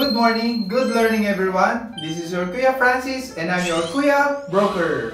Good morning, good learning everyone. This is your Kuya Francis and I'm your Kuya Broker.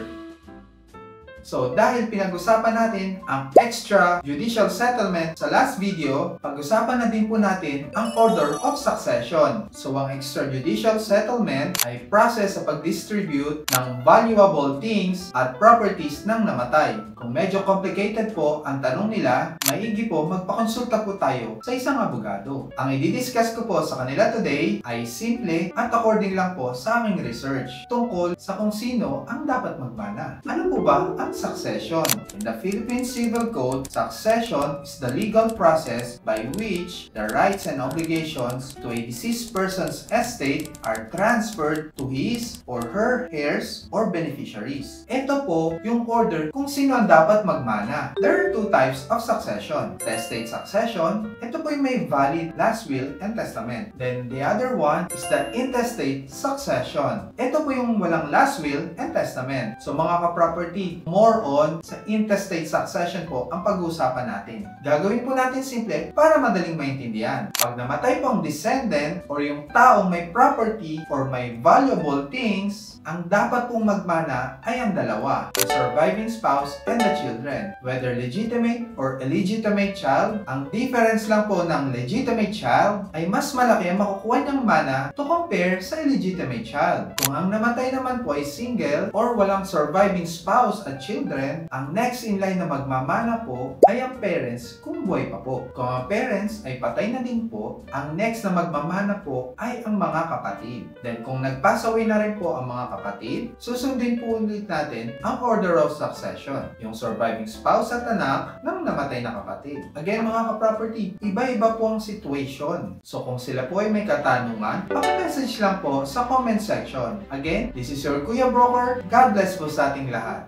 So dahil pinag-usapan natin ang extrajudicial settlement sa last video, pag-usapan na din po natin ang order of succession. So ang extrajudicial settlement ay process sa pag-distribute ng valuable things at properties ng namatay. Kung medyo complicated po ang tanong nila, maigi po magpakonsulta po tayo sa isang abogado. Ang i-discuss ko po sa kanila today ay simple at according lang po sa aming research tungkol sa kung sino ang dapat magmana. Ano po ba ang succession? In the Philippine Civil Code, succession is the legal process by which the rights and obligations to a deceased person's estate are transferred to his or her heirs or beneficiaries. Ito po yung order kung sino ang dapat magmana. There are two types of succession. Testate succession, ito po yung may valid last will and testament. Then the other one is the intestate succession. Ito po yung walang last will and testament. So mga ka-property, more on sa intestate succession po ang pag-uusapan natin. Gagawin po natin simple para madaling maintindihan. Pag namatay po ang descendant or yung taong may property or may valuable things, ang dapat pong magmana ay ang dalawa, the surviving spouse and the children. Whether legitimate or illegitimate child, ang difference lang po ng legitimate child ay mas malaki ang makukuha niyang mana to compare sa illegitimate child. Kung ang namatay naman po ay single or walang surviving spouse at children, ang next in line na magmamana po ay ang parents kung buhay pa po. Kung ang parents ay patay na din po, ang next na magmamana po ay ang mga kapatid. Then kung nag-pass away na rin po ang mga kapatid, susundin po ulit natin ang order of succession, yung surviving spouse at anak ng namatay na kapatid. Again mga ka-property, iba-iba po ang situation. So kung sila po ay may katanungan, paki-message lang po sa comment section. Again, this is your Kuya Broker. God bless po sa ating lahat.